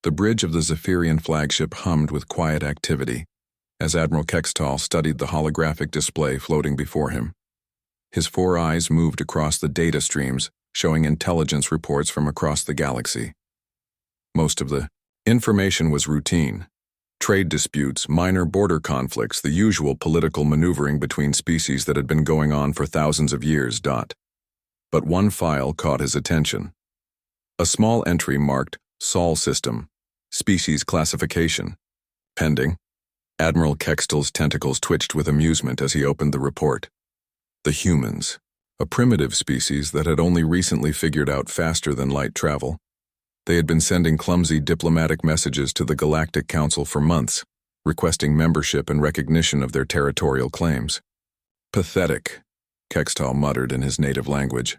The bridge of the Zephyrian flagship hummed with quiet activity as Admiral Kextal studied the holographic display floating before him. His 4 eyes moved across the data streams, showing intelligence reports from across the galaxy. Most of the information was routine. Trade disputes, minor border conflicts, the usual political maneuvering between species that had been going on for thousands of years. But one file caught his attention. A small entry marked Sol System, Species Classification. Pending. Admiral Kextal's tentacles twitched with amusement as he opened the report. The humans, a primitive species that had only recently figured out faster-than-light travel. They had been sending clumsy diplomatic messages to the Galactic Council for months, requesting membership and recognition of their territorial claims. Pathetic, Kextal muttered in his native language.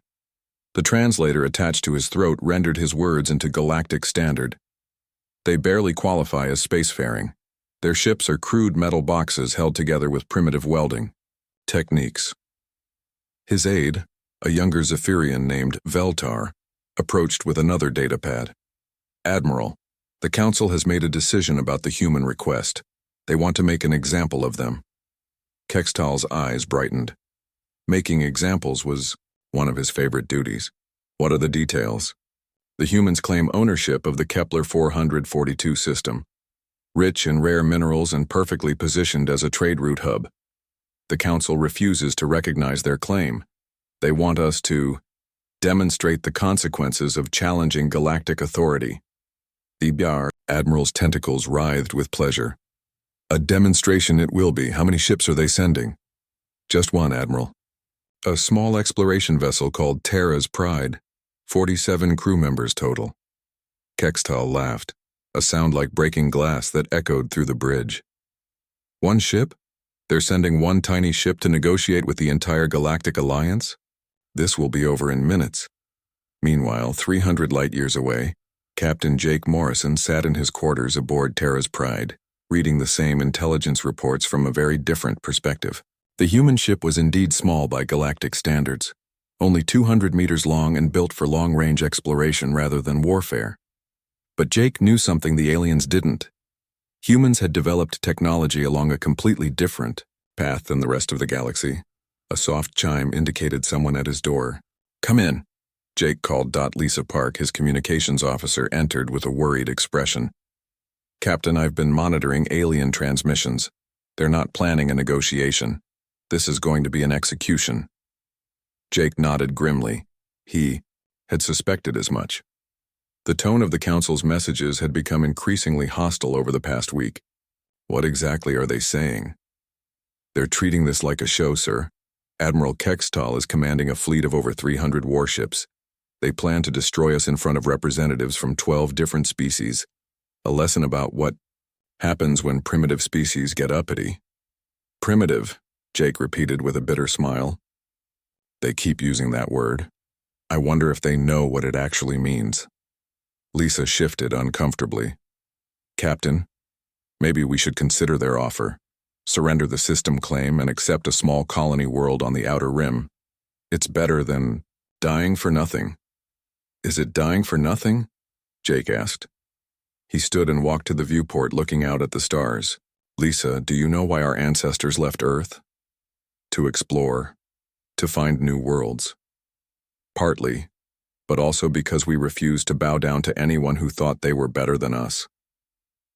The translator attached to his throat rendered his words into galactic standard. They barely qualify as spacefaring. Their ships are crude metal boxes held together with primitive welding techniques. His aide, a younger Zephyrian named Veltar, approached with another datapad. Admiral, the Council has made a decision about the human request. They want to make an example of them. Kextal's eyes brightened. Making examples was one of his favorite duties. What are the details? The humans claim ownership of the Kepler 442 system, rich in rare minerals and perfectly positioned as a trade route hub. The Council refuses to recognize their claim. They want us to demonstrate the consequences of challenging galactic authority. The Admiral's tentacles writhed with pleasure. A demonstration it will be. How many ships are they sending? Just one, Admiral. A small exploration vessel called Terra's Pride. 47 crew members total. Kextal laughed, a sound like breaking glass that echoed through the bridge. One ship? They're sending one tiny ship to negotiate with the entire Galactic Alliance? This will be over in minutes. Meanwhile, 300 light-years away, Captain Jake Morrison sat in his quarters aboard Terra's Pride, reading the same intelligence reports from a very different perspective. The human ship was indeed small by galactic standards, only 200 meters long and built for long-range exploration rather than warfare. But Jake knew something the aliens didn't. Humans had developed technology along a completely different path than the rest of the galaxy. A soft chime indicated someone at his door. Come in. Jake called. Lisa Park, his communications officer, entered with a worried expression. Captain, I've been monitoring alien transmissions. They're not planning a negotiation. This is going to be an execution. Jake nodded grimly. He had suspected as much. The tone of the Council's messages had become increasingly hostile over the past week. What exactly are they saying? They're treating this like a show, sir. Admiral Kextal is commanding a fleet of over 300 warships. They plan to destroy us in front of representatives from 12 different species. A lesson about what happens when primitive species get uppity. Primitive, Jake repeated with a bitter smile. They keep using that word. I wonder if they know what it actually means. Lisa shifted uncomfortably. Captain, maybe we should consider their offer. Surrender the system claim and accept a small colony world on the outer rim. It's better than dying for nothing. Is it dying for nothing? Jake asked. He stood and walked to the viewport looking out at the stars. Lisa, do you know why our ancestors left Earth? To explore, to find new worlds. Partly, but also because we refused to bow down to anyone who thought they were better than us.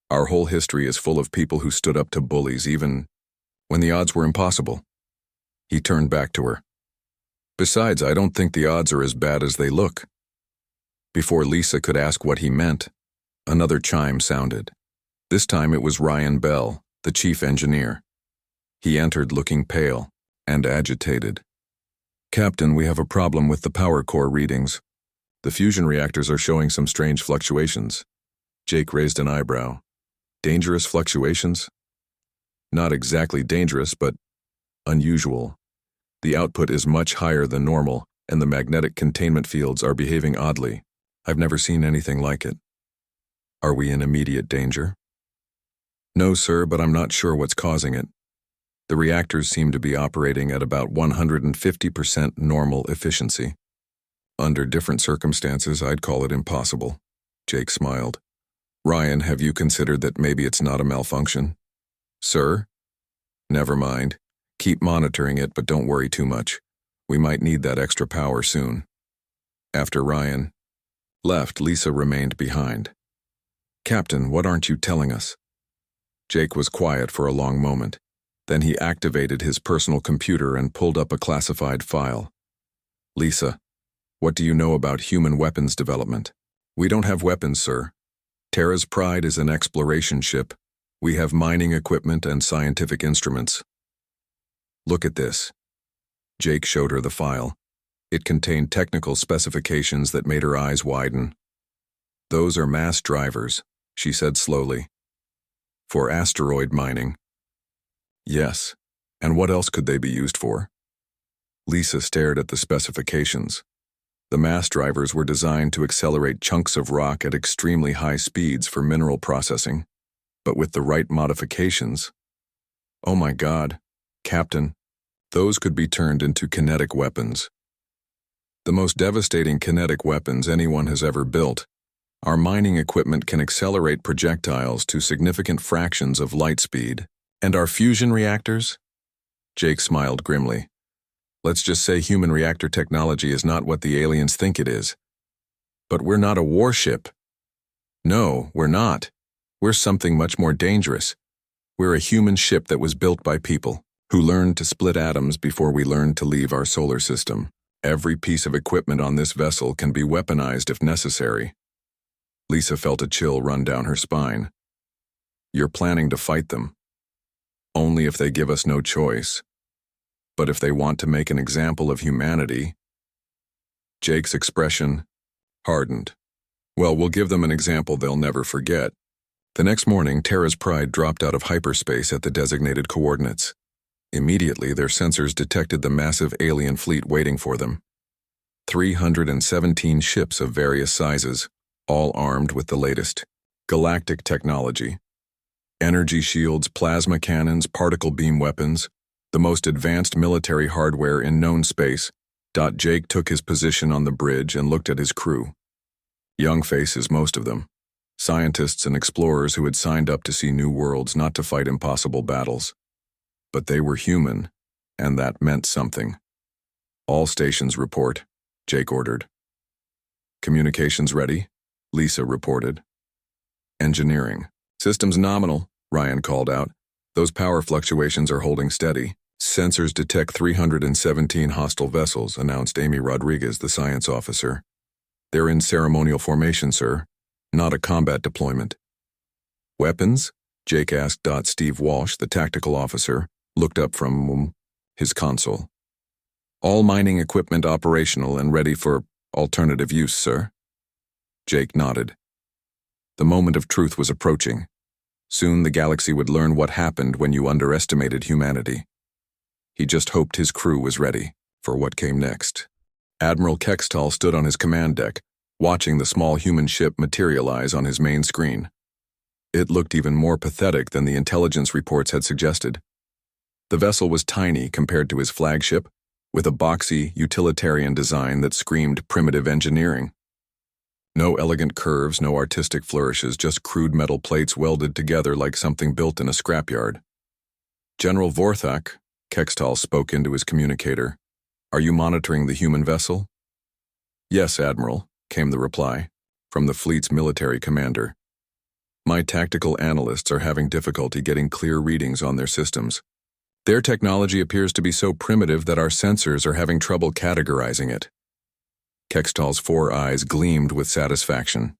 Our whole history is full of people who stood up to bullies even when the odds were impossible. He turned back to her. Besides, I don't think the odds are as bad as they look. Before Lisa could ask what he meant, another chime sounded. This time it was Ryan Bell, the chief engineer. He entered looking pale and agitated. Captain, we have a problem with the power core readings. The fusion reactors are showing some strange fluctuations. Jake raised an eyebrow. Dangerous fluctuations? Not exactly dangerous, but unusual. The output is much higher than normal, and the magnetic containment fields are behaving oddly. I've never seen anything like it. Are we in immediate danger? No, sir, but I'm not sure what's causing it. The reactors seem to be operating at about 150% normal efficiency. Under different circumstances, I'd call it impossible. Jake smiled. Ryan, have you considered that maybe it's not a malfunction? Sir? Never mind. Keep monitoring it, but don't worry too much. We might need that extra power soon. After Ryan left, Lisa remained behind. Captain, what aren't you telling us? Jake was quiet for a long moment. Then he activated his personal computer and pulled up a classified file. Lisa, what do you know about human weapons development? We don't have weapons, sir. Terra's Pride is an exploration ship. We have mining equipment and scientific instruments. Look at this. Jake showed her the file. It contained technical specifications that made her eyes widen. Those are mass drivers, she said slowly. For asteroid mining. Yes. And what else could they be used for? Lisa stared at the specifications. The mass drivers were designed to accelerate chunks of rock at extremely high speeds for mineral processing. But with the right modifications... Oh my God, Captain, those could be turned into kinetic weapons. The most devastating kinetic weapons anyone has ever built. Our mining equipment can accelerate projectiles to significant fractions of light speed. And our fusion reactors? Jake smiled grimly. Let's just say human reactor technology is not what the aliens think it is. But we're not a warship. No, we're not. We're something much more dangerous. We're a human ship that was built by people who learned to split atoms before we learned to leave our solar system. Every piece of equipment on this vessel can be weaponized if necessary. Lisa felt a chill run down her spine. You're planning to fight them. Only if they give us no choice. But if they want to make an example of humanity... Jake's expression hardened. Well, we'll give them an example they'll never forget. The next morning, Terra's Pride dropped out of hyperspace at the designated coordinates. Immediately, their sensors detected the massive alien fleet waiting for them. 317 ships of various sizes, all armed with the latest galactic technology. Energy shields, plasma cannons, particle beam weapons, the most advanced military hardware in known space. Jake took his position on the bridge and looked at his crew. Young faces, most of them. Scientists and explorers who had signed up to see new worlds, not to fight impossible battles. But they were human, and that meant something. All stations report, Jake ordered. Communications ready, Lisa reported. Engineering. Systems nominal, Ryan called out. Those power fluctuations are holding steady. Sensors detect 317 hostile vessels, announced Amy Rodriguez, the science officer. They're in ceremonial formation, sir. Not a combat deployment. Weapons? Jake asked. Steve Walsh, the tactical officer, looked up from his console. All mining equipment operational and ready for alternative use, sir. Jake nodded. The moment of truth was approaching. Soon the galaxy would learn what happened when you underestimated humanity. He just hoped his crew was ready for what came next. Admiral Kextall stood on his command deck, watching the small human ship materialize on his main screen. It looked even more pathetic than the intelligence reports had suggested. The vessel was tiny compared to his flagship, with a boxy, utilitarian design that screamed primitive engineering. No elegant curves, no artistic flourishes, just crude metal plates welded together like something built in a scrapyard. General Vorthak, Kextall spoke into his communicator. Are you monitoring the human vessel? Yes, Admiral, came the reply, from the fleet's military commander. My tactical analysts are having difficulty getting clear readings on their systems. Their technology appears to be so primitive that our sensors are having trouble categorizing it. Kextall's 4 eyes gleamed with satisfaction.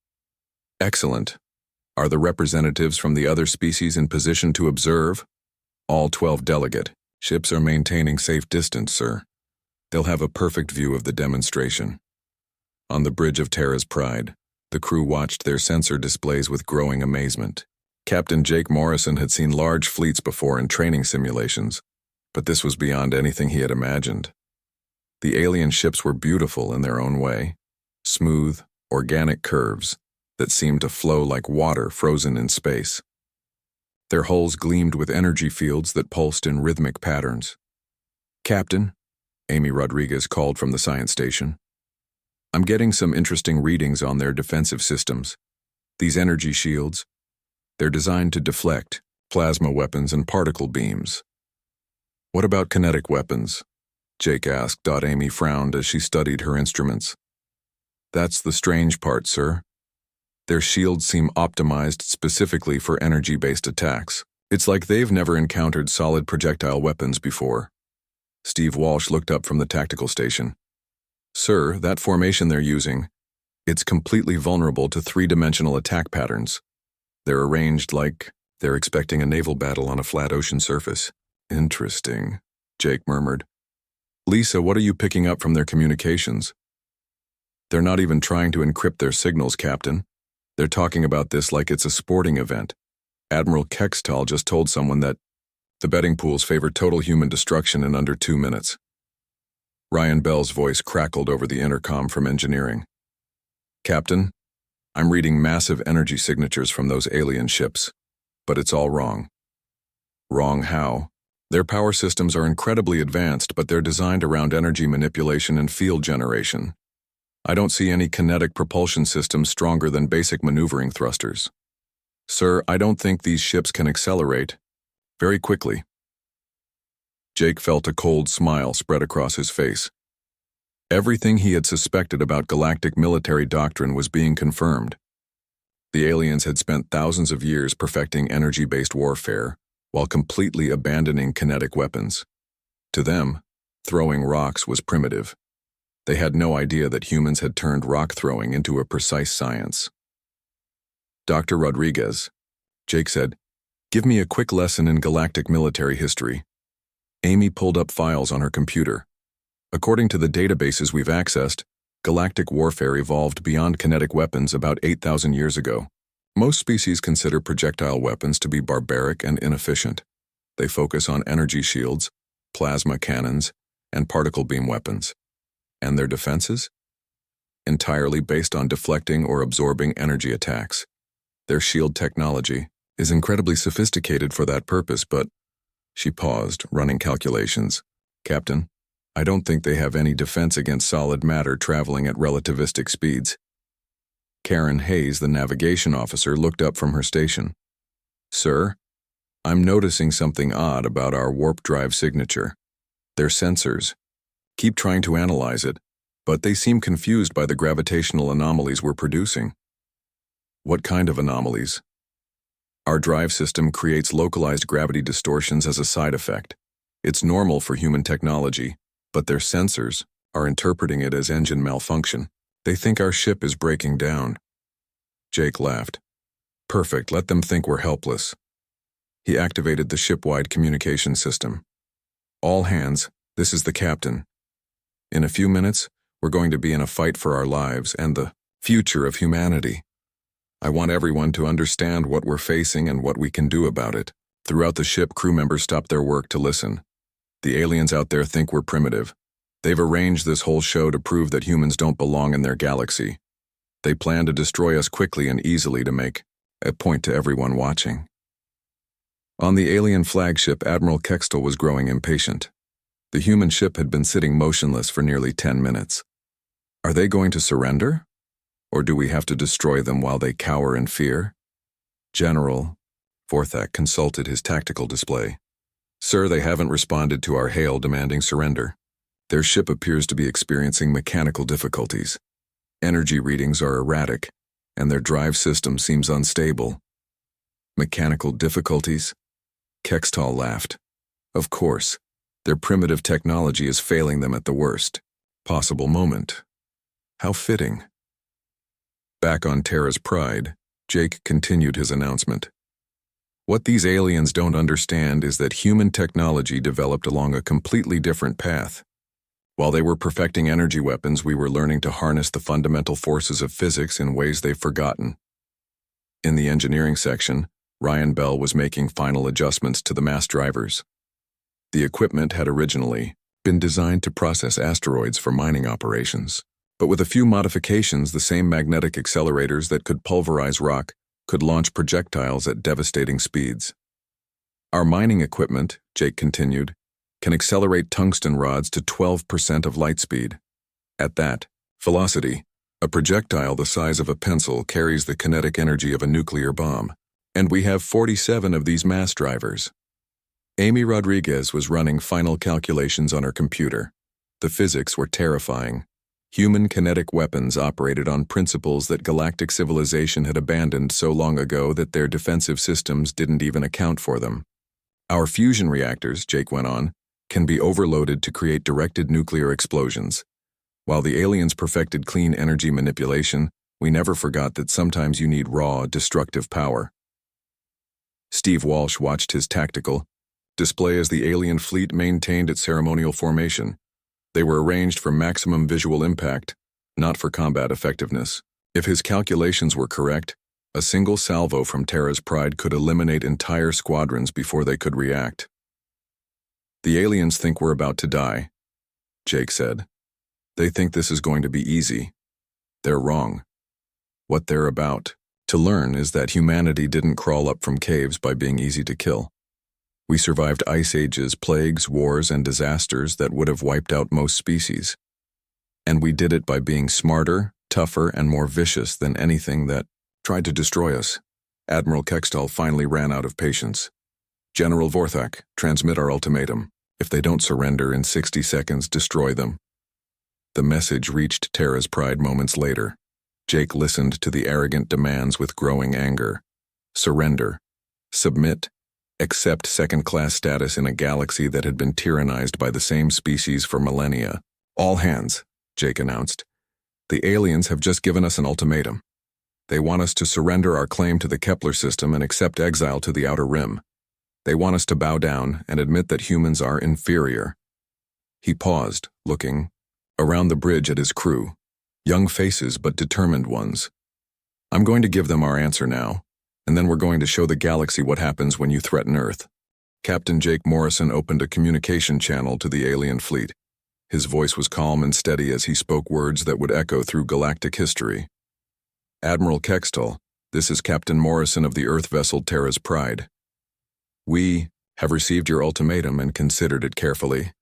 Excellent. Are the representatives from the other species in position to observe? All 12 delegate. Ships are maintaining safe distance, sir. They'll have a perfect view of the demonstration. On the bridge of Terra's Pride, the crew watched their sensor displays with growing amazement. Captain Jake Morrison had seen large fleets before in training simulations, but this was beyond anything he had imagined. The alien ships were beautiful in their own way, smooth, organic curves that seemed to flow like water frozen in space. Their hulls gleamed with energy fields that pulsed in rhythmic patterns. Captain, Amy Rodriguez called from the science station. I'm getting some interesting readings on their defensive systems. These energy shields, they're designed to deflect plasma weapons and particle beams. What about kinetic weapons? Jake asked. Amy frowned as she studied her instruments. That's the strange part, sir. Their shields seem optimized specifically for energy-based attacks. It's like they've never encountered solid projectile weapons before. Steve Walsh looked up from the tactical station. Sir, that formation they're using, it's completely vulnerable to three-dimensional attack patterns. They're arranged like they're expecting a naval battle on a flat ocean surface. Interesting, Jake murmured. Lisa, what are you picking up from their communications? They're not even trying to encrypt their signals, Captain. They're talking about this like it's a sporting event. Admiral Kextal just told someone that the betting pools favor total human destruction in under 2 minutes. Ryan Bell's voice crackled over the intercom from engineering. Captain, I'm reading massive energy signatures from those alien ships, but it's all wrong. Wrong how? Their power systems are incredibly advanced, but they're designed around energy manipulation and field generation. I don't see any kinetic propulsion systems stronger than basic maneuvering thrusters. Sir, I don't think these ships can accelerate very quickly. Jake felt a cold smile spread across his face. Everything he had suspected about galactic military doctrine was being confirmed. The aliens had spent thousands of years perfecting energy-based warfare, while completely abandoning kinetic weapons. To them, throwing rocks was primitive. They had no idea that humans had turned rock throwing into a precise science. Dr. Rodriguez, Jake said, give me a quick lesson in galactic military history. Amy pulled up files on her computer. According to the databases we've accessed, galactic warfare evolved beyond kinetic weapons about 8,000 years ago. Most species consider projectile weapons to be barbaric and inefficient. They focus on energy shields, plasma cannons, and particle beam weapons. And their defenses? Entirely based on deflecting or absorbing energy attacks. Their shield technology is incredibly sophisticated for that purpose, but she paused, running calculations. Captain, I don't think they have any defense against solid matter traveling at relativistic speeds. Karen Hayes, the navigation officer, looked up from her station. Sir, I'm noticing something odd about our warp drive signature. Their sensors. Keep trying to analyze it, but they seem confused by the gravitational anomalies we're producing. What kind of anomalies? Our drive system creates localized gravity distortions as a side effect. It's normal for human technology, but their sensors are interpreting it as engine malfunction. They think our ship is breaking down. Jake laughed. Perfect, let them think we're helpless. He activated the ship-wide communication system. All hands, this is the captain. In a few minutes, we're going to be in a fight for our lives and the future of humanity. I want everyone to understand what we're facing and what we can do about it. Throughout the ship, crew members stopped their work to listen. The aliens out there think we're primitive. They've arranged this whole show to prove that humans don't belong in their galaxy. They plan to destroy us quickly and easily to make a point to everyone watching. On the alien flagship, Admiral Kextal was growing impatient. The human ship had been sitting motionless for nearly 10 minutes. Are they going to surrender? Or do we have to destroy them while they cower in fear? General, Vorthak consulted his tactical display. Sir, they haven't responded to our hail demanding surrender. Their ship appears to be experiencing mechanical difficulties. Energy readings are erratic, and their drive system seems unstable. Mechanical difficulties? Kextal laughed. Of course, their primitive technology is failing them at the worst possible moment. How fitting. Back on Terra's Pride, Jake continued his announcement. What these aliens don't understand is that human technology developed along a completely different path. While they were perfecting energy weapons, we were learning to harness the fundamental forces of physics in ways they've forgotten. In the engineering section, Ryan Bell was making final adjustments to the mass drivers. The equipment had originally been designed to process asteroids for mining operations, but with a few modifications, the same magnetic accelerators that could pulverize rock could launch projectiles at devastating speeds. Our mining equipment, Jake continued, can accelerate tungsten rods to 12% of light speed. At that velocity, A projectile the size of a pencil carries the kinetic energy of a nuclear bomb, and we have 47 of these mass drivers. Amy Rodriguez was running final calculations on her computer. The physics were terrifying. Human kinetic weapons operated on principles that galactic civilization had abandoned so long ago that their defensive systems didn't even account for them. Our fusion reactors, Jake went on, can be overloaded to create directed nuclear explosions. While the aliens perfected clean energy manipulation, we never forgot that sometimes you need raw, destructive power. Steve Walsh watched his tactical display as the alien fleet maintained its ceremonial formation. They were arranged for maximum visual impact, not for combat effectiveness. If his calculations were correct, a single salvo from Terra's Pride could eliminate entire squadrons before they could react. "The aliens think we're about to die," Jake said. "They think this is going to be easy. They're wrong. What they're about to learn is that humanity didn't crawl up from caves by being easy to kill. We survived ice ages, plagues, wars, and disasters that would have wiped out most species. And we did it by being smarter, tougher, and more vicious than anything that tried to destroy us." Admiral Kextall finally ran out of patience. "General Vorthak, transmit our ultimatum. If they don't surrender in 60 seconds, destroy them." The message reached Terra's Pride moments later. Jake listened to the arrogant demands with growing anger. Surrender. Submit. Accept second-class status in a galaxy that had been tyrannized by the same species for millennia. "All hands," Jake announced. "The aliens have just given us an ultimatum. They want us to surrender our claim to the Kepler system and accept exile to the Outer Rim. They want us to bow down and admit that humans are inferior." He paused, looking around the bridge at his crew. Young faces, but determined ones. "I'm going to give them our answer now, and then we're going to show the galaxy what happens when you threaten Earth." Captain Jake Morrison opened a communication channel to the alien fleet. His voice was calm and steady as he spoke words that would echo through galactic history. "Admiral Kextall, this is Captain Morrison of the Earth vessel Terra's Pride. We have received your ultimatum and considered it carefully.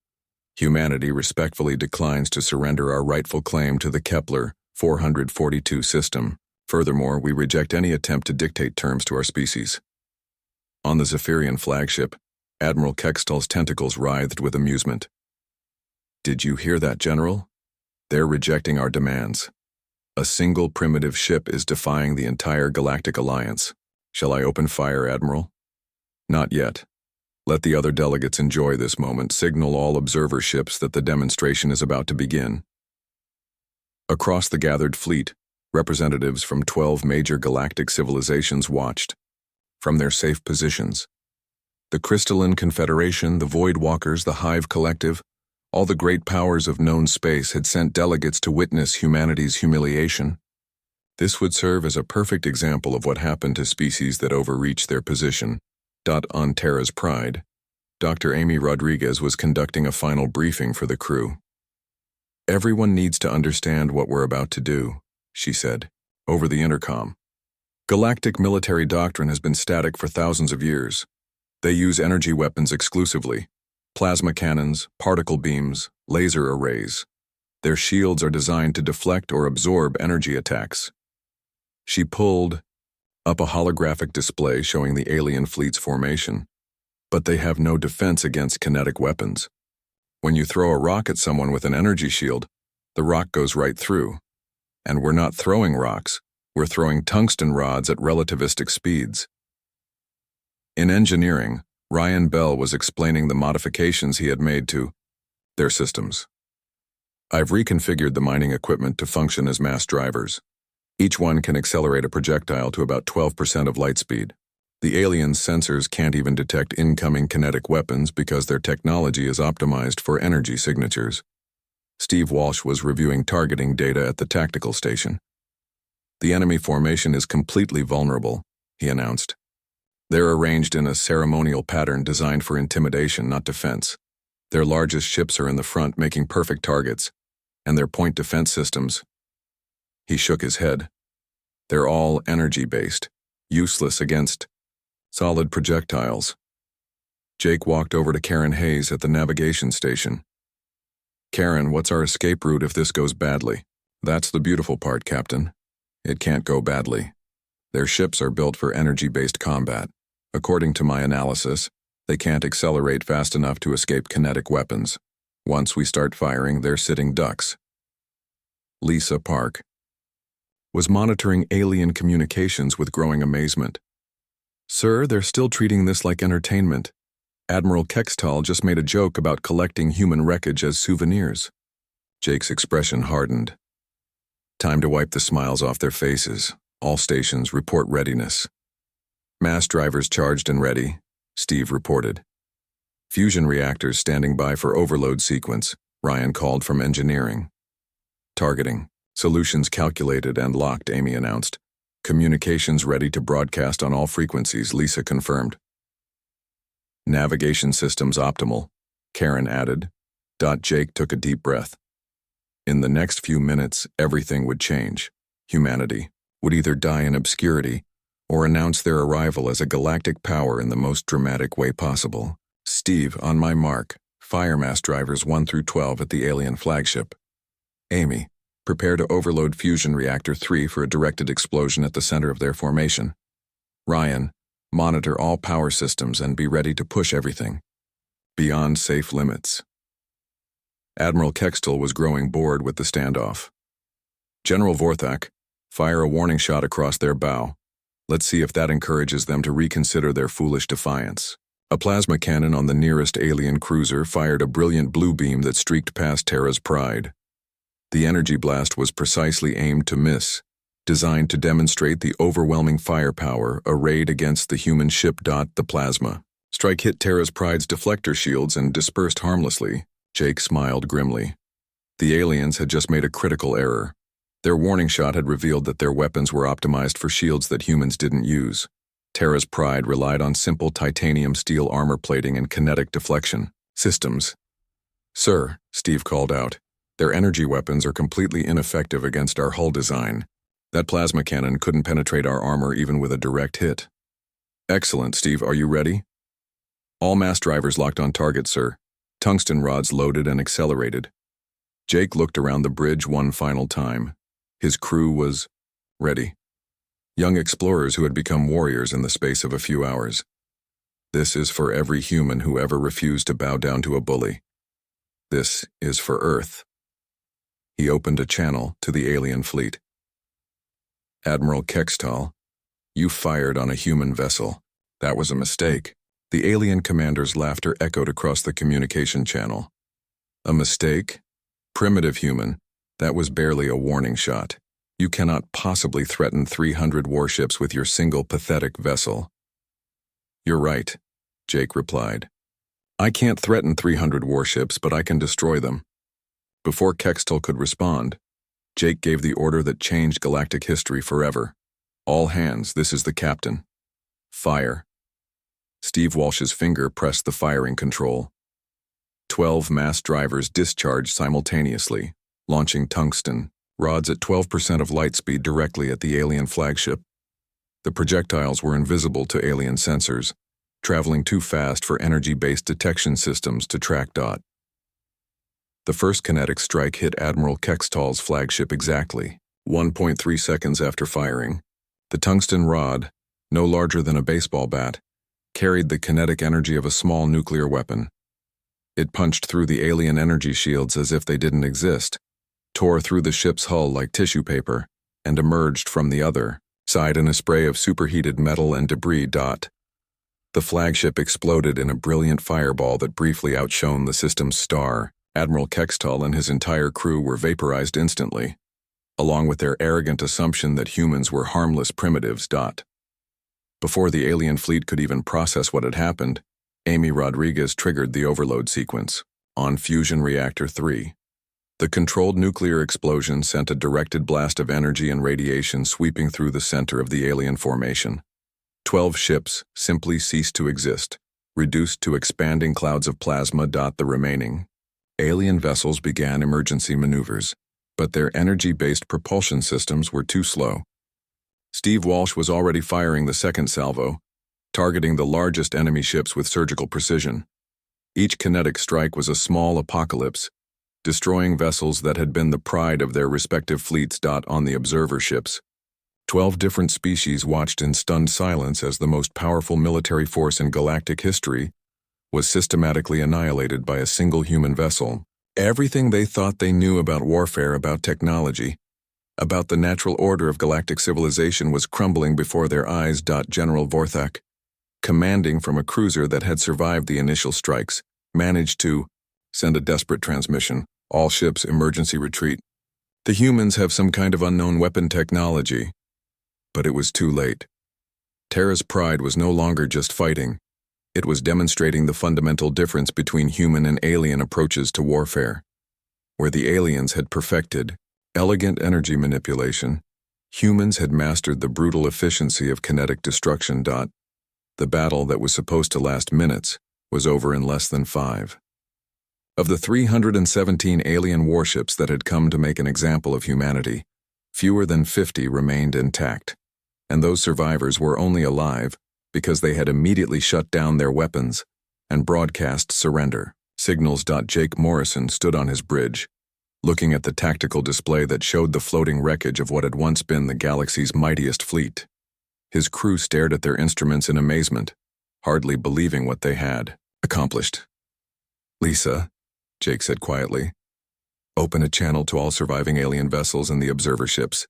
Humanity respectfully declines to surrender our rightful claim to the Kepler 442 system. Furthermore, we reject any attempt to dictate terms to our species." On the Zephyrian flagship, Admiral Kextall's tentacles writhed with amusement. "Did you hear that, General? They're rejecting our demands. A single primitive ship is defying the entire Galactic Alliance. Shall I open fire, Admiral?" "Not yet. Let the other delegates enjoy this moment. Signal all observer ships that the demonstration is about to begin." Across the gathered fleet, representatives from 12 major galactic civilizations watched from their safe positions. The Crystalline Confederation, the Void Walkers, the Hive Collective, all the great powers of known space had sent delegates to witness humanity's humiliation. This would serve as a perfect example of what happened to species that overreach their position. On Terra's Pride, Dr. Amy Rodriguez was conducting a final briefing for the crew. "Everyone needs to understand what we're about to do," she said, over the intercom. "Galactic military doctrine has been static for thousands of years. They use energy weapons exclusively: plasma cannons, particle beams, laser arrays. Their shields are designed to deflect or absorb energy attacks." She pulled up a holographic display showing the alien fleet's formation. "But they have no defense against kinetic weapons. When you throw a rock at someone with an energy shield, the rock goes right through. And we're not throwing rocks, we're throwing tungsten rods at relativistic speeds." In engineering, Ryan Bell was explaining the modifications he had made to their systems. "I've reconfigured the mining equipment to function as mass drivers. Each one can accelerate a projectile to about 12% of light speed. The aliens' sensors can't even detect incoming kinetic weapons because their technology is optimized for energy signatures." Steve Walsh was reviewing targeting data at the tactical station. "The enemy formation is completely vulnerable," he announced. "They're arranged in a ceremonial pattern designed for intimidation, not defense. Their largest ships are in the front, making perfect targets, and their point defense systems—" He shook his head. "They're all energy-based, useless against solid projectiles." Jake walked over to Karen Hayes at the navigation station. "Karen, what's our escape route if this goes badly?" That's the beautiful part, Captain. It can't go badly. Their ships are built for energy-based combat. According to my analysis, they can't accelerate fast enough to escape kinetic weapons. Once we start firing, they're sitting ducks. Lisa Park was monitoring alien communications with growing amazement. Sir, they're still treating this like entertainment. Admiral Kextal just made a joke about collecting human wreckage as souvenirs. Jake's expression hardened. Time to wipe the smiles off their faces. All stations report readiness. Mass drivers charged and ready, Steve reported. Fusion reactors standing by for overload sequence, Ryan called from engineering. Targeting. Solutions calculated and locked, Amy announced. Communications ready to broadcast on all frequencies, Lisa confirmed. Navigation systems optimal, Karen added. Jake took a deep breath. In the next few minutes, everything would change. Humanity would either die in obscurity or announce their arrival as a galactic power in the most dramatic way possible. Steve, on my mark, fire mass drivers 1 through 12 at the alien flagship. Amy, prepare to overload fusion reactor 3 for a directed explosion at the center of their formation. Ryan, monitor all power systems and be ready to push everything beyond safe limits. Admiral Kextal was growing bored with the standoff. General Vorthak, fire a warning shot across their bow. Let's see if that encourages them to reconsider their foolish defiance. A plasma cannon on the nearest alien cruiser fired a brilliant blue beam that streaked past Terra's Pride. The energy blast was precisely aimed to miss, designed to demonstrate the overwhelming firepower arrayed against the human ship. The plasma strike hit Terra's Pride's deflector shields and dispersed harmlessly. Jake smiled grimly. The aliens had just made a critical error. Their warning shot had revealed that their weapons were optimized for shields that humans didn't use. Terra's Pride relied on simple titanium steel armor plating and kinetic deflection systems. Sir, Steve called out, their energy weapons are completely ineffective against our hull design. That plasma cannon couldn't penetrate our armor even with a direct hit. Excellent, Steve. Are you ready? All mass drivers locked on target, sir. Tungsten rods loaded and accelerated. Jake looked around the bridge one final time. His crew was ready. Young explorers who had become warriors in the space of a few hours. This is for every human who ever refused to bow down to a bully. This is for Earth. He opened a channel to the alien fleet. Admiral Kextal, you fired on a human vessel. That was a mistake. The alien commander's laughter echoed across the communication channel. A mistake? Primitive human, that was barely a warning shot. You cannot possibly threaten 300 warships with your single pathetic vessel. You're right, Jake replied. I can't threaten 300 warships, but I can destroy them. Before Kextal could respond, Jake gave the order that changed galactic history forever. All hands, this is the captain. Fire. Steve Walsh's finger pressed the firing control. 12 mass drivers discharged simultaneously, launching tungsten rods at 12% of light speed directly at the alien flagship. The projectiles were invisible to alien sensors, traveling too fast for energy-based detection systems to track. The first kinetic strike hit Admiral Kextal's flagship exactly 1.3 seconds after firing. The tungsten rod, no larger than a baseball bat, carried the kinetic energy of a small nuclear weapon. It punched through the alien energy shields as if they didn't exist, tore through the ship's hull like tissue paper, and emerged from the other side in a spray of superheated metal and debris. The flagship exploded in a brilliant fireball that briefly outshone the system's star. Admiral Kextal and his entire crew were vaporized instantly, along with their arrogant assumption that humans were harmless primitives. Before the alien fleet could even process what had happened, Amy Rodriguez triggered the overload sequence on Fusion Reactor 3. The controlled nuclear explosion sent a directed blast of energy and radiation sweeping through the center of the alien formation. 12 ships simply ceased to exist, reduced to expanding clouds of plasma. The remaining alien vessels began emergency maneuvers, but their energy-based propulsion systems were too slow. Steve Walsh was already firing the second salvo, targeting the largest enemy ships with surgical precision. Each kinetic strike was a small apocalypse, destroying vessels that had been the pride of their respective fleets. On the observer ships, 12 different species watched in stunned silence as the most powerful military force in galactic history was systematically annihilated by a single human vessel. Everything they thought they knew about warfare, about technology, about the natural order of galactic civilization was crumbling before their eyes. General Vorthak, commanding from a cruiser that had survived the initial strikes, managed to send a desperate transmission. All ships, emergency retreat. The humans have some kind of unknown weapon technology. But it was too late. Terra's pride was no longer just fighting. It was demonstrating the fundamental difference between human and alien approaches to warfare. Where the aliens had perfected elegant energy manipulation, humans had mastered the brutal efficiency of kinetic destruction. The battle that was supposed to last minutes was over in less than 5. Of the 317 alien warships that had come to make an example of humanity, fewer than 50 remained intact, and those survivors were only alive because they had immediately shut down their weapons and broadcast surrender signals. Jake Morrison stood on his bridge, looking at the tactical display that showed the floating wreckage of what had once been the galaxy's mightiest fleet. His crew stared at their instruments in amazement, hardly believing what they had accomplished. "Lisa," Jake said quietly, "open a channel to all surviving alien vessels and the observer ships."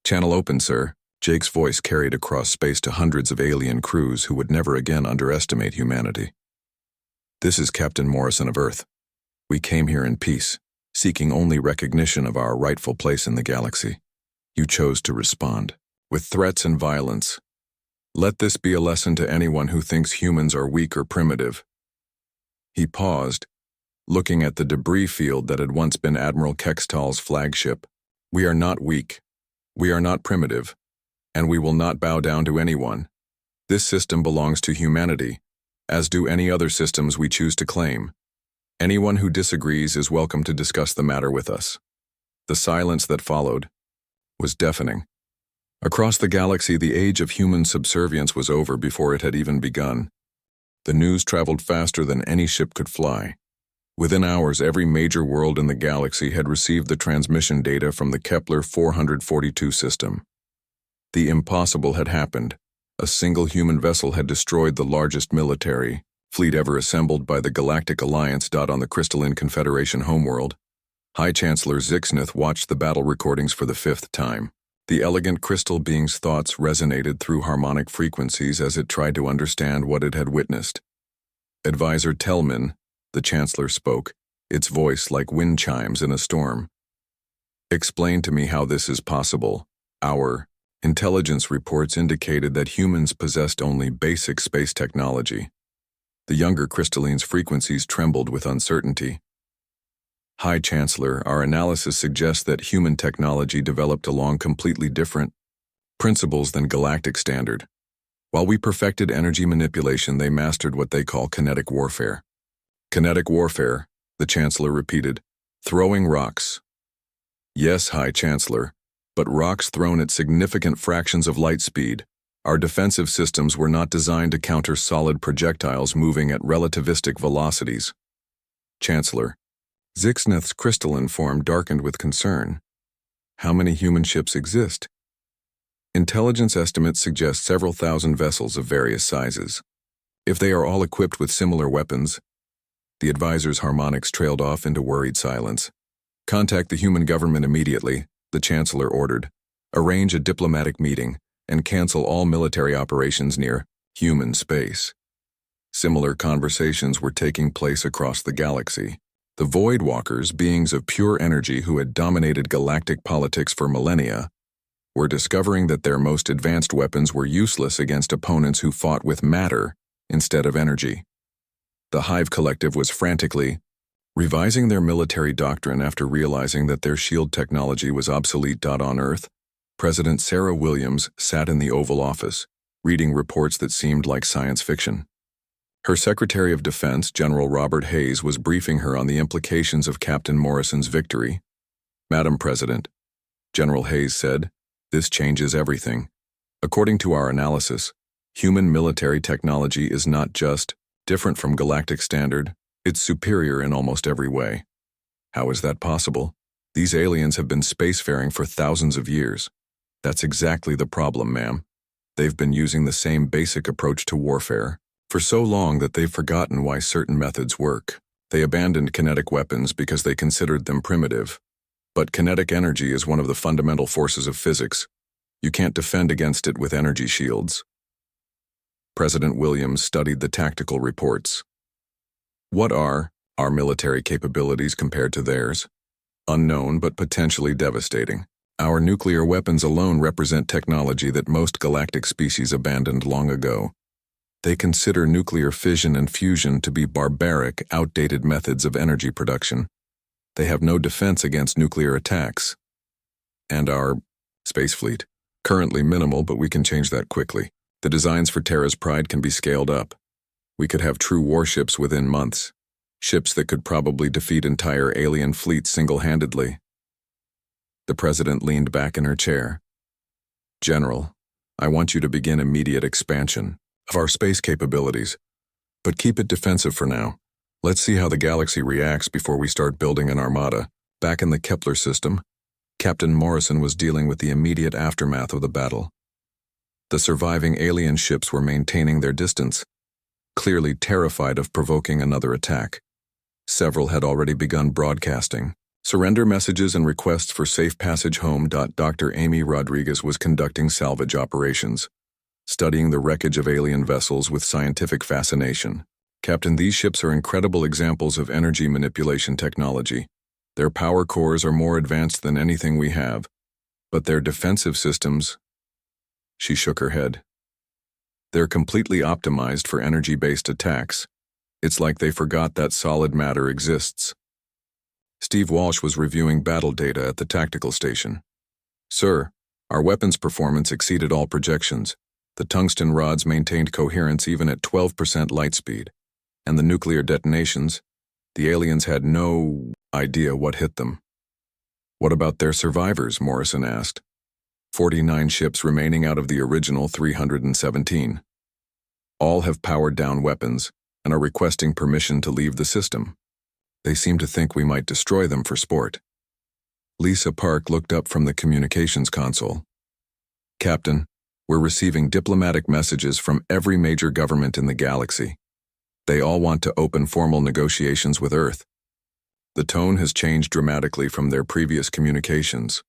"Channel open, sir." Jake's voice carried across space to hundreds of alien crews who would never again underestimate humanity. "This is Captain Morrison of Earth. We came here in peace, seeking only recognition of our rightful place in the galaxy. You chose to respond with threats and violence. Let this be a lesson to anyone who thinks humans are weak or primitive." He paused, looking at the debris field that had once been Admiral Kextal's flagship. "We are not weak. We are not primitive. And we will not bow down to anyone. This system belongs to humanity, as do any other systems we choose to claim. Anyone who disagrees is welcome to discuss the matter with us." The silence that followed was deafening. Across the galaxy, the age of human subservience was over before it had even begun. The news traveled faster than any ship could fly. Within hours, every major world in the galaxy had received the transmission data from the Kepler 442 system. The impossible had happened. A single human vessel had destroyed the largest military fleet ever assembled by the Galactic Alliance. On the Crystalline Confederation homeworld, High Chancellor Zixnith watched the battle recordings for the 5th time. The elegant crystal being's thoughts resonated through harmonic frequencies as it tried to understand what it had witnessed. "Advisor Tellman," the Chancellor spoke, its voice like wind chimes in a storm. "Explain to me how this is possible. Our intelligence reports indicated that humans possessed only basic space technology." The younger crystalline's frequencies trembled with uncertainty. "High Chancellor, our analysis suggests that human technology developed along completely different principles than galactic standard. While we perfected energy manipulation, they mastered what they call kinetic warfare." "Kinetic warfare," the Chancellor repeated, "throwing rocks." "Yes, High Chancellor, but rocks thrown at significant fractions of light speed. Our defensive systems were not designed to counter solid projectiles moving at relativistic velocities." "Chancellor," Zixnith's crystalline form darkened with concern. "How many human ships exist?" "Intelligence estimates suggest several thousand vessels of various sizes. If they are all equipped with similar weapons..." The advisor's harmonics trailed off into worried silence. "Contact the human government immediately," the Chancellor ordered. "Arrange a diplomatic meeting and cancel all military operations near human space." Similar conversations were taking place across the galaxy. The Voidwalkers, beings of pure energy who had dominated galactic politics for millennia, were discovering that their most advanced weapons were useless against opponents who fought with matter instead of energy. The Hive Collective was frantically revising their military doctrine after realizing that their shield technology was obsolete. On Earth, President Sarah Williams sat in the Oval Office, reading reports that seemed like science fiction. Her Secretary of Defense, General Robert Hayes, was briefing her on the implications of Captain Morrison's victory. "Madam President," General Hayes said, "this changes everything. According to our analysis, human military technology is not just different from galactic standard, it's superior in almost every way. How is that possible? These aliens have been spacefaring for thousands of years. That's exactly the problem, ma'am. They've been using the same basic approach to warfare for so long that they've forgotten why certain methods work. They abandoned kinetic weapons because they considered them primitive. But kinetic energy is one of the fundamental forces of physics. You can't defend against it with energy shields. President Williams studied the tactical reports. What are our military capabilities compared to theirs? Unknown but potentially devastating. Our nuclear weapons alone represent technology that most galactic species abandoned long ago. They consider nuclear fission and fusion to be barbaric, outdated methods of energy production. They have no defense against nuclear attacks. And our space fleet, currently minimal, but we can change that quickly. The designs for Terra's Pride can be scaled up. We could have true warships within months. Ships that could probably defeat entire alien fleets single-handedly. The president leaned back in her chair. General, I want you to begin immediate expansion of our space capabilities, but keep it defensive for now. Let's see how the galaxy reacts before we start building an armada. Back in the Kepler system, Captain Morrison was dealing with the immediate aftermath of the battle. The surviving alien ships were maintaining their distance, clearly terrified of provoking another attack. Several had already begun broadcasting surrender messages and requests for safe passage home. Dr. Amy Rodriguez was conducting salvage operations, studying the wreckage of alien vessels with scientific fascination. Captain, these ships are incredible examples of energy manipulation technology. Their power cores are more advanced than anything we have, but their defensive systems... She shook her head. They're completely optimized for energy-based attacks. It's like they forgot that solid matter exists. Steve Walsh was reviewing battle data at the tactical station. Sir, our weapons performance exceeded all projections. The tungsten rods maintained coherence even at 12% light speed. And the nuclear detonations, the aliens had no idea what hit them. What about their survivors? Morrison asked. 49 ships remaining out of the original 317. All have powered down weapons and are requesting permission to leave the system. They seem to think we might destroy them for sport. Lisa Park looked up from the communications console. Captain, we're receiving diplomatic messages from every major government in the galaxy. They all want to open formal negotiations with Earth. The tone has changed dramatically from their previous communications.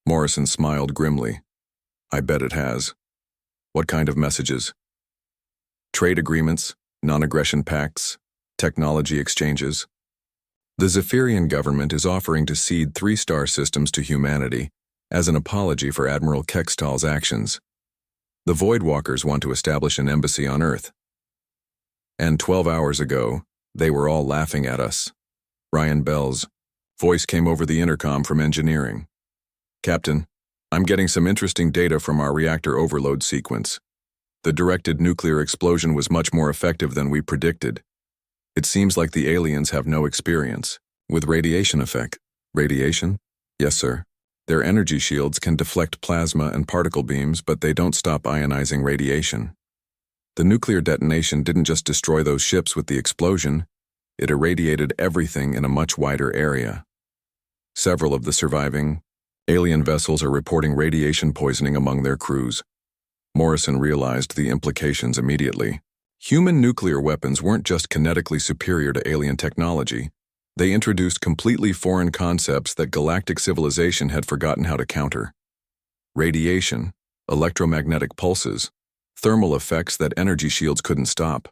Morrison smiled grimly. I bet it has. What kind of messages? Trade agreements, non-aggression pacts, technology exchanges. The Zephyrian government is offering to cede 3-star systems to humanity as an apology for Admiral Kextal's actions. The Voidwalkers want to establish an embassy on Earth. And 12 hours ago, they were all laughing at us. Ryan Bell's voice came over the intercom from engineering. Captain, I'm getting some interesting data from our reactor overload sequence. The directed nuclear explosion was much more effective than we predicted. It seems like the aliens have no experience with radiation effect. Radiation? Yes, sir. Their energy shields can deflect plasma and particle beams, but they don't stop ionizing radiation. The nuclear detonation didn't just destroy those ships with the explosion, it irradiated everything in a much wider area. Several of the surviving alien vessels are reporting radiation poisoning among their crews. Morrison realized the implications immediately. Human nuclear weapons weren't just kinetically superior to alien technology. They introduced completely foreign concepts that galactic civilization had forgotten how to counter. Radiation, electromagnetic pulses, thermal effects that energy shields couldn't stop.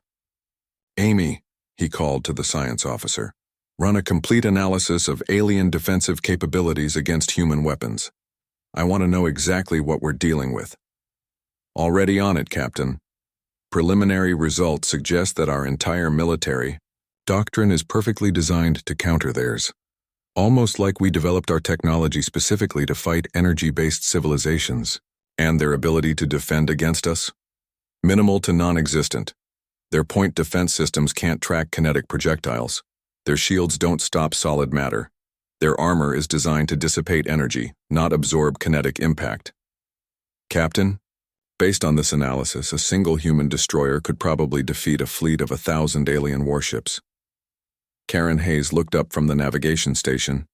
Amy, he called to the science officer, run a complete analysis of alien defensive capabilities against human weapons. I want to know exactly what we're dealing with. Already on it, Captain. Preliminary results suggest that our entire military doctrine is perfectly designed to counter theirs. Almost like we developed our technology specifically to fight energy-based civilizations. And their ability to defend against us? Minimal to non-existent. Their point defense systems can't track kinetic projectiles. Their shields don't stop solid matter. Their armor is designed to dissipate energy, not absorb kinetic impact. Captain, based on this analysis, a single human destroyer could probably defeat a fleet of 1,000 alien warships. Karen Hayes looked up from the navigation station.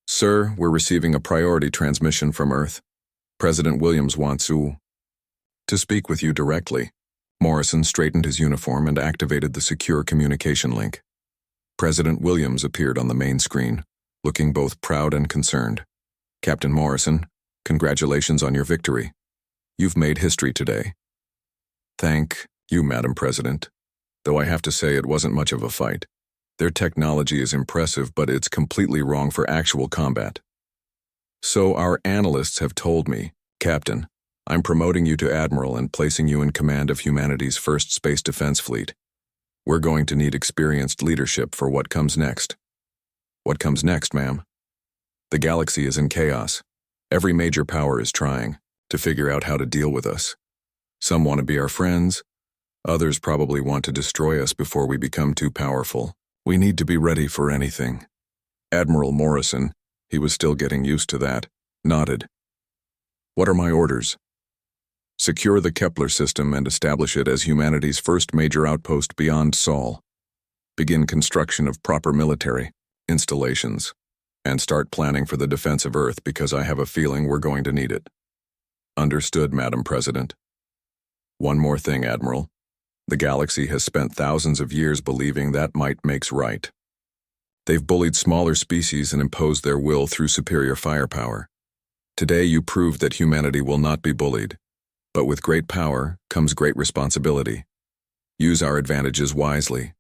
Sir, we're receiving a priority transmission from Earth. President Williams wants you to speak with you directly. Morrison straightened his uniform and activated the secure communication link. President Williams appeared on the main screen, looking both proud and concerned. Captain Morrison, congratulations on your victory. You've made history today. Thank you, Madam President. Though I have to say it wasn't much of a fight. Their technology is impressive, but it's completely wrong for actual combat. So our analysts have told me, Captain, I'm promoting you to Admiral and placing you in command of humanity's first space defense fleet. We're going to need experienced leadership for what comes next. What comes next, ma'am? The galaxy is in chaos. Every major power is trying to figure out how to deal with us. Some want to be our friends. Others probably want to destroy us before we become too powerful. We need to be ready for anything. Admiral Morrison, he was still getting used to that, nodded. What are my orders? Secure the Kepler system and establish it as humanity's first major outpost beyond Sol. Begin construction of proper military installations, and start planning for the defense of Earth because I have a feeling we're going to need it. Understood, Madam President. One more thing, Admiral. The galaxy has spent thousands of years believing that might makes right. They've bullied smaller species and imposed their will through superior firepower. Today you proved that humanity will not be bullied, but with great power comes great responsibility. Use our advantages wisely.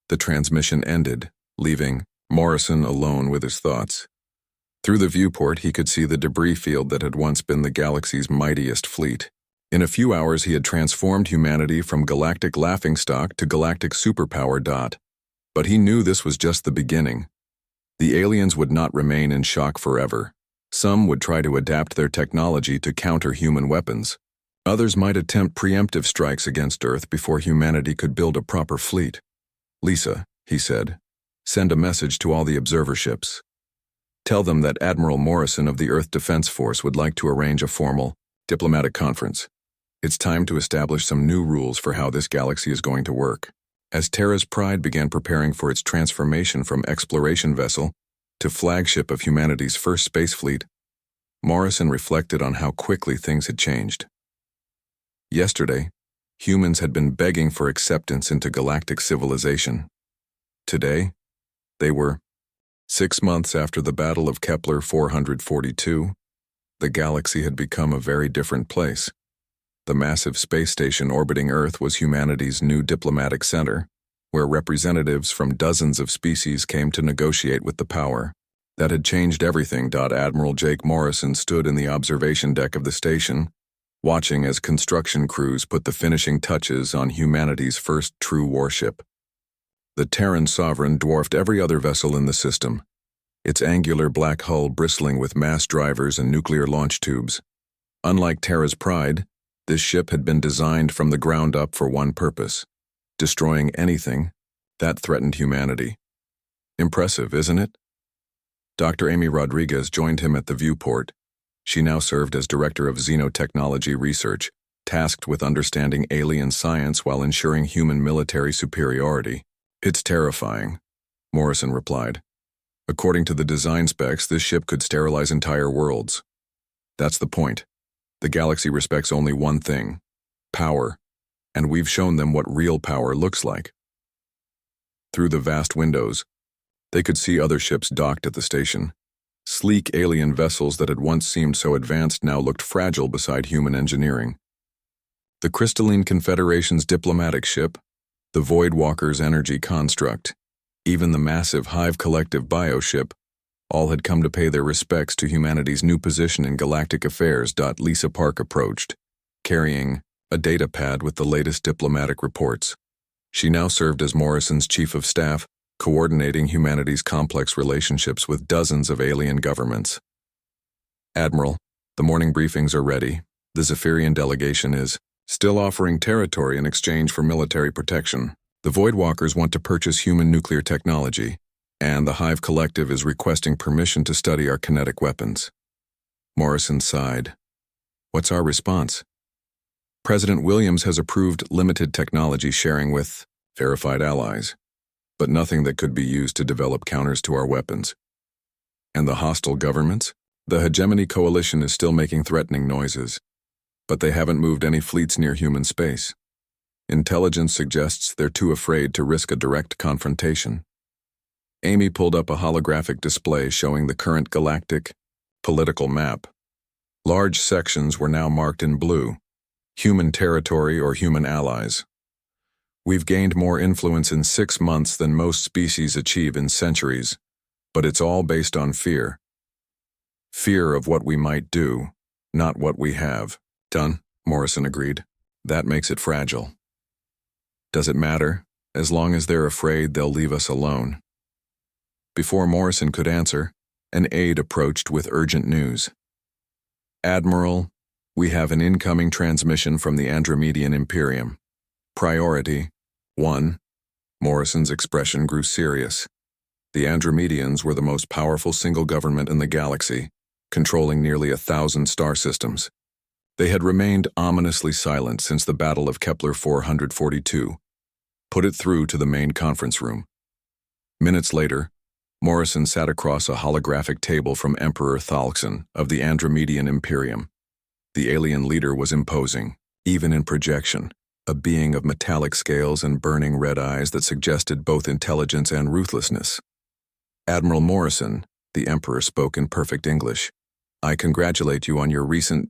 The transmission ended, leaving Morrison alone with his thoughts. Through the viewport he could see the debris field that had once been the galaxy's mightiest fleet. In a few hours he had transformed humanity from galactic laughingstock to galactic superpower. But he knew this was just the beginning. The aliens would not remain in shock forever. Some would try to adapt their technology to counter human weapons. Others might attempt preemptive strikes against Earth before humanity could build a proper fleet. Lisa, he said, send a message to all the observer ships. Tell them that Admiral Morrison of the Earth Defense Force would like to arrange a formal, diplomatic conference. It's time to establish some new rules for how this galaxy is going to work. As Terra's Pride began preparing for its transformation from exploration vessel to flagship of humanity's first space fleet, Morrison reflected on how quickly things had changed. Yesterday, humans had been begging for acceptance into galactic civilization. Today, they were 6 months after the Battle of Kepler 442, the galaxy had become a very different place. The massive space station orbiting Earth was humanity's new diplomatic center, where representatives from dozens of species came to negotiate with the power. That had changed everything. Admiral Jake Morrison stood in the observation deck of the station, watching as construction crews put the finishing touches on humanity's first true warship. The Terran Sovereign dwarfed every other vessel in the system, its angular black hull bristling with mass drivers and nuclear launch tubes. Unlike Terra's Pride, this ship had been designed from the ground up for one purpose: destroying anything that threatened humanity. Impressive, isn't it? Dr. Amy Rodriguez joined him at the viewport. She now served as Director of Xenotechnology Research, tasked with understanding alien science while ensuring human military superiority. It's terrifying, Morrison replied. According to the design specs, this ship could sterilize entire worlds. That's the point. The galaxy respects only one thing: power, and we've shown them what real power looks like. Through the vast windows, they could see other ships docked at the station. Sleek alien vessels that had once seemed so advanced now looked fragile beside human engineering. The Crystalline Confederation's diplomatic ship, the Voidwalker's energy construct, even the massive Hive Collective bioship, all had come to pay their respects to humanity's new position in galactic affairs. Lisa Park approached, carrying a data pad with the latest diplomatic reports. She now served as Morrison's chief of staff, coordinating humanity's complex relationships with dozens of alien governments. Admiral, the morning briefings are ready. The Zephyrian delegation is still offering territory in exchange for military protection. The Voidwalkers want to purchase human nuclear technology, and the Hive Collective is requesting permission to study our kinetic weapons. Morrison sighed. What's our response? President Williams has approved limited technology sharing with verified allies, but nothing that could be used to develop counters to our weapons. And the hostile governments? The hegemony coalition is still making threatening noises, but they haven't moved any fleets near human space. Intelligence suggests they're too afraid to risk a direct confrontation. Amy pulled up a holographic display showing the current galactic political map. Large sections were now marked in blue, human territory or human allies. We've gained more influence in 6 months than most species achieve in centuries, but it's all based on fear. Fear of what we might do, not what we have. Done, Morrison agreed. That makes it fragile. Does it matter? As long as they're afraid, they'll leave us alone. Before Morrison could answer, an aide approached with urgent news. Admiral, we have an incoming transmission from the Andromedian Imperium. Priority 1. Morrison's expression grew serious. The Andromedians were the most powerful single government in the galaxy, controlling nearly 1,000 star systems. They had remained ominously silent since the Battle of Kepler 442. Put it through to the main conference room. Minutes later, Morrison sat across a holographic table from Emperor Thalkson of the Andromedian Imperium. The alien leader was imposing, even in projection, a being of metallic scales and burning red eyes that suggested both intelligence and ruthlessness. Admiral Morrison, the Emperor spoke in perfect English. I congratulate you on your recent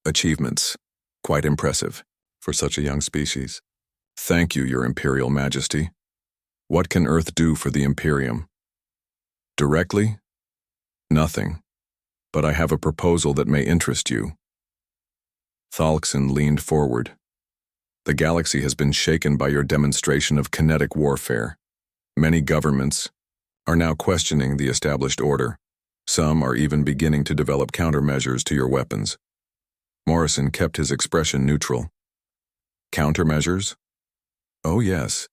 achievements. Quite impressive for such a young species. Thank you, Your Imperial Majesty. What can Earth do for the Imperium? Directly? Nothing. But I have a proposal that may interest you. Thalkson leaned forward. The galaxy has been shaken by your demonstration of kinetic warfare. Many governments are now questioning the established order. Some are even beginning to develop countermeasures to your weapons. Morrison kept his expression neutral. Countermeasures? Oh yes.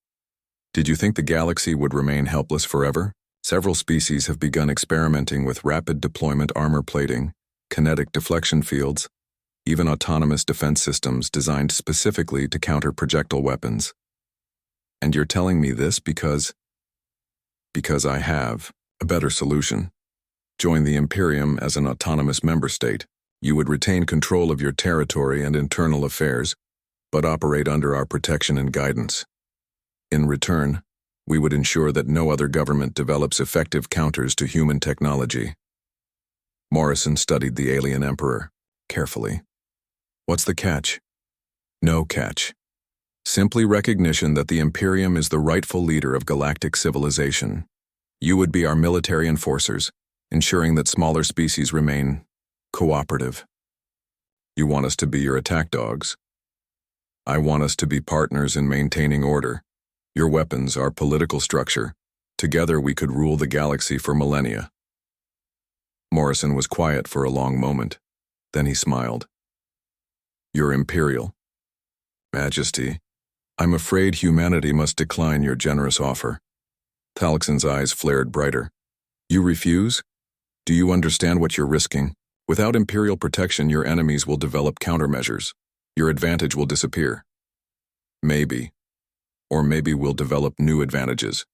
Did you think the galaxy would remain helpless forever? Several species have begun experimenting with rapid deployment armor plating, kinetic deflection fields, even autonomous defense systems designed specifically to counter projectile weapons. And you're telling me this because I have a better solution. Join the Imperium as an autonomous member state. You would retain control of your territory and internal affairs, but operate under our protection and guidance. In return, we would ensure that no other government develops effective counters to human technology. Morrison studied the alien emperor carefully. What's the catch? No catch. Simply recognition that the Imperium is the rightful leader of galactic civilization. You would be our military enforcers, ensuring that smaller species remain cooperative. You want us to be your attack dogs. I want us to be partners in maintaining order. Your weapons, our political structure. Together we could rule the galaxy for millennia. Morrison was quiet for a long moment. Then he smiled. Your Imperial Majesty, I'm afraid humanity must decline your generous offer. Thalkson's eyes flared brighter. You refuse? Do you understand what you're risking? Without Imperial protection, your enemies will develop countermeasures. Your advantage will disappear. Maybe. Or maybe we'll develop new advantages.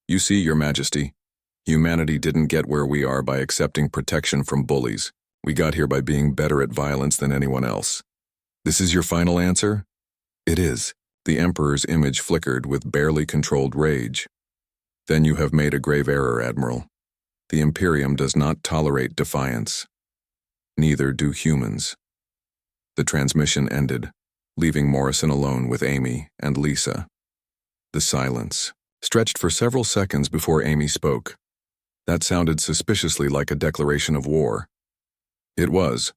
You see, Your Majesty, humanity didn't get where we are by accepting protection from bullies. We got here by being better at violence than anyone else. This is your final answer? It is. The Emperor's image flickered with barely controlled rage. Then you have made a grave error, Admiral. The Imperium does not tolerate defiance. Neither do humans. The transmission ended, leaving Morrison alone with Amy and Lisa. The silence stretched for several seconds before Amy spoke. That sounded suspiciously like a declaration of war. It was,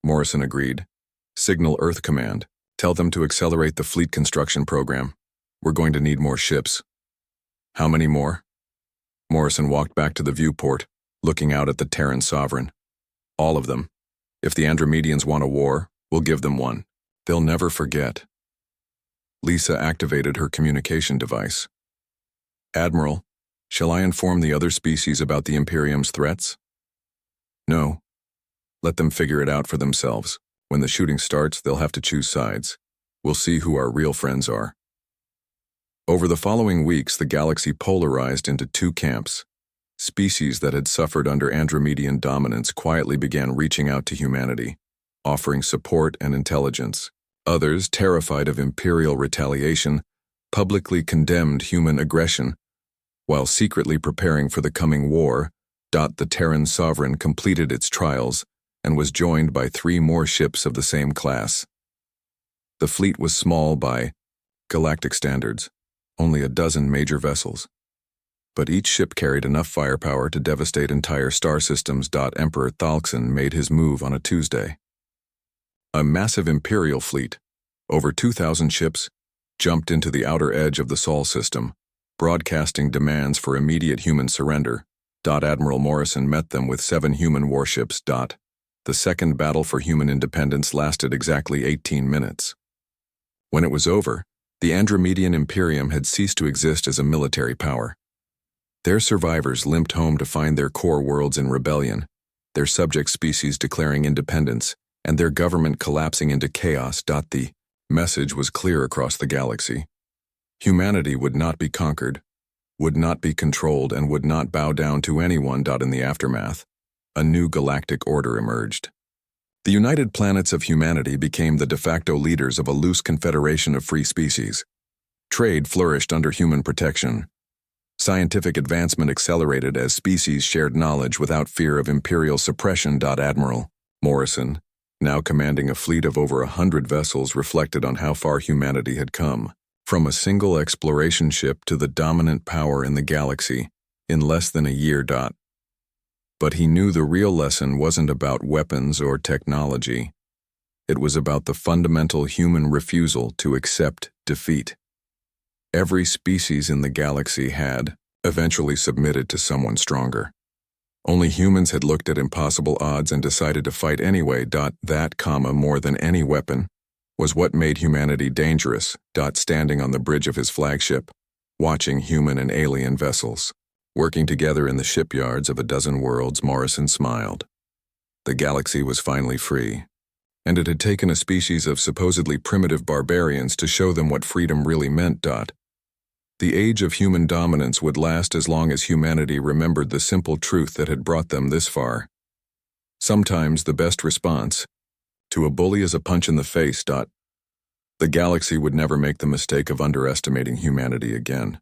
Morrison agreed. Signal Earth Command. Tell them to accelerate the fleet construction program. We're going to need more ships. How many more? Morrison walked back to the viewport, looking out at the Terran Sovereign. All of them. If the Andromedians want a war, we'll give them one. They'll never forget. Lisa activated her communication device. Admiral, shall I inform the other species about the Imperium's threats? No. Let them figure it out for themselves. When the shooting starts, they'll have to choose sides. We'll see who our real friends are. Over the following weeks, the galaxy polarized into two camps. Species that had suffered under Andromedan dominance quietly began reaching out to humanity, offering support and intelligence. Others, terrified of imperial retaliation, publicly condemned human aggression, while secretly preparing for the coming war. The Terran Sovereign completed its trials and was joined by 3 more ships of the same class. The fleet was small by galactic standards, only a dozen major vessels. But each ship carried enough firepower to devastate entire star systems. Emperor Thalkson made his move on a Tuesday. A massive Imperial fleet, over 2,000 ships, jumped into the outer edge of the Sol system, broadcasting demands for immediate human surrender. Admiral Morrison met them with 7 human warships. The second battle for human independence lasted exactly 18 minutes. When it was over, the Andromedian Imperium had ceased to exist as a military power. Their survivors limped home to find their core worlds in rebellion, their subject species declaring independence, and their government collapsing into chaos. The message was clear across the galaxy. Humanity would not be conquered, would not be controlled, and would not bow down to anyone. In the aftermath, a new galactic order emerged. The United Planets of Humanity became the de facto leaders of a loose confederation of free species. Trade flourished under human protection. Scientific advancement accelerated as species shared knowledge without fear of imperial suppression. Admiral Morrison, now commanding a fleet of over 100 vessels, reflected on how far humanity had come. From a single exploration ship to the dominant power in the galaxy in less than a year. But he knew the real lesson wasn't about weapons or technology. It was about the fundamental human refusal to accept defeat. Every species in the galaxy had eventually submitted to someone stronger. Only humans had looked at impossible odds and decided to fight anyway. That, more than any weapon, was what made humanity dangerous. Standing on the bridge of his flagship, watching human and alien vessels working together in the shipyards of a dozen worlds, Morrison smiled. The galaxy was finally free, and it had taken a species of supposedly primitive barbarians to show them what freedom really meant. The age of human dominance would last as long as humanity remembered the simple truth that had brought them this far. Sometimes the best response to a bully is a punch in the face. The galaxy would never make the mistake of underestimating humanity again.